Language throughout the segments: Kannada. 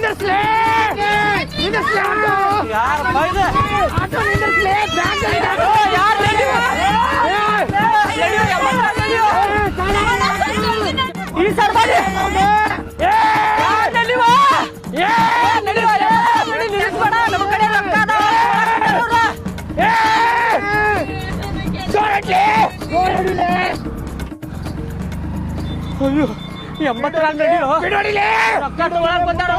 ನಿಂದಿಸ್ಲೇ ಯಾರ ಆಟೋ ನಿಂದಿಸ್ಲೇ ಈ ಸರ್ ಮಾಡಿ ಅಯ್ಯೋ 80 ರೊಕ್ಕ ತಗೊಳಕ್ ಬಂದಾರ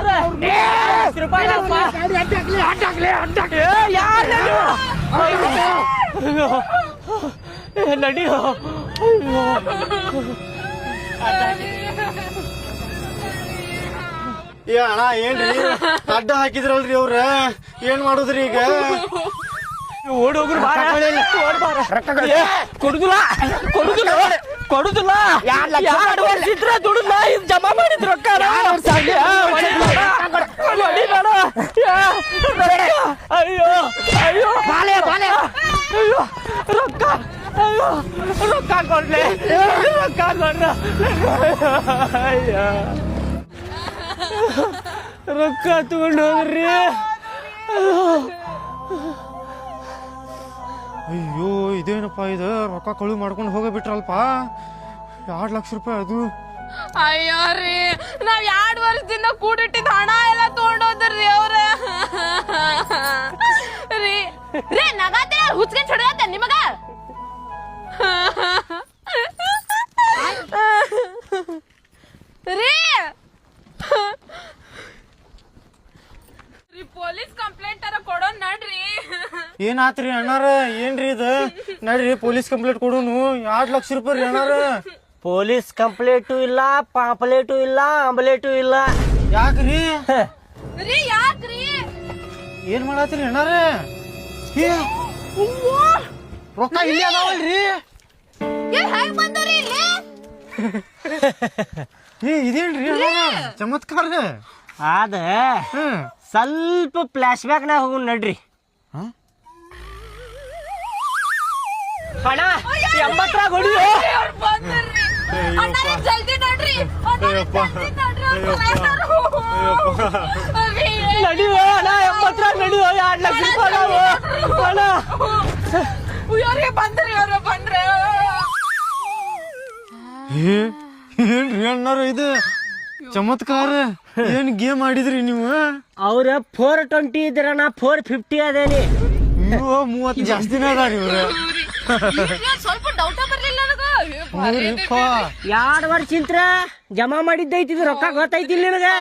ನಡಿಯೋ ಏ ಅಣ್ಣ ಏನ್ರಿ ಅಡ್ಡ ಹಾಕಿದ್ರಲ್ರಿ ಅವ್ರ ಏನ್ ಮಾಡುದ್ರಿ ಈಗ ಓಡೋಗ್ರು ಕೊಡುದಿಲ್ಲ 2 ವರ್ಷ ಇದ್ರೆ ದುಡಿದ್ಲ ಇದು ಜಮಾ ಮಾಡಿದ್ ರೊಕ್ಕ ಅಯ್ಯೋ ಅಯ್ಯೋ ಅಯ್ಯೋ ರೊಕ್ಕ ಅಯ್ಯೋ ರೊಕ್ಕ ಕೊಡ್ಲಿ ರೊಕ್ಕ ಕೊಡ್ರ ಅಯ್ಯೋ ರೊಕ್ಕ ತಗೊಂಡು ಹೋಗ್ರಿ ಅಯ್ಯೋ ಇದೇನಪ್ಪ ಇದು ರೊಕ್ಕ ಕಳು ಮಾಡ್ಕೊಂಡು ಹೋಗಬಿಟ್ರಲ್ಪ 2 ಲಕ್ಷ ರೂಪಾಯಿ ಅದು ಅಯ್ಯೋ ರೀ ನಾವ್ 2 ವರ್ಷದಿಂದ ಕೂಡಿಟ್ಟಿದ್ ಹಣ ಎಲ್ಲ ತಗೊಂಡೋದ್ರಿ ಅವ್ರ ರೀ ರೀ ನಗಾತೆ ಹುಚ್ಕೊಂಡ್ ಹೊಡೆಯತ್ತೆ ನಿಮಗ ರೀ ಪೊಲೀಸ್ ಕಂಪ್ಲೇಂಟ್ ಅರ ಕೊಡೋನ್ ನಡ್ರಿ ಏನಾತ್ರಿ ಅಣ್ಣಾರ ಏನ್ರಿ ಇದು ನಡ್ರಿ ಪೊಲೀಸ್ ಕಂಪ್ಲೇಂಟ್ ಕೊಡೋನು 2 ಲಕ್ಷ ರೂಪಾಯಿ ರೀ ಅಣ್ಣಾರ ಪೊಲೀಸ್ ಕಂಪ್ಲೇಂಟು ಇಲ್ಲ ಪಾಂಪ್ಲೇಟು ಇಲ್ಲ ಆಂಬ್ಲೇಟು ಇಲ್ಲ ಯಾಕ್ರಿ ರೀ ಯಾಕ್ರಿ ಏನ್ ಮಾಡತ್ರಿ ಅಣ್ಣಾರ ರೊಕ್ಕ ಇಲ್ಲಿ ಅದಾವಲ್ರಿ ಹೆಂಗ್ ಬಂದ್ರಿ ಇಲ್ಲಿ ಇದೇನ್ರಿ ಚಮತ್ಕಾರ ಅದ ಸ್ವಲ್ಪ ಫ್ಲಾಶ್ ಬ್ಯಾಕ್ ನಾ ಹೋಗ್ ನಡ್ರಿ ಹಣ 80 ಹೊಡಿಯೋ ಜಲ್ದಿ ನೋಡ್ರಿ ನಡಿಯೋ ಹಣ 80 ನಡಿಯೋ 2 ಲಕ್ಷ ರೂಪಾಯಿ ಹಣ ಬಂದ್ರಿ ಅವ್ರ ಬಂದ್ರೆ ಏನ್ರಿ ಅಣ್ಣಾರ ಇದು ಚಮತ್ಕಾರ ಏನ್ ಗೇಮ್ ಆಡಿದ್ರಿ ನೀವು ಅವ್ರ 420 ಇದ್ರಣ್ಣ 450 ಅದೇನಿ 30 ಜಾಸ್ತಿನೇ ಅದಾರಿ ಇವ್ರ ಸ್ವಲ್ಪ ಡೌಟ ಬರ್ಲಿಲ್ಲ ನನಗ 2 ವರ್ಷ ಇಂತ್ರ ಜಮಾ ಮಾಡಿದ್ದೈತಿ ರೊಕ್ಕ ಗೊತ್ತೈತಿ ನಿನಗ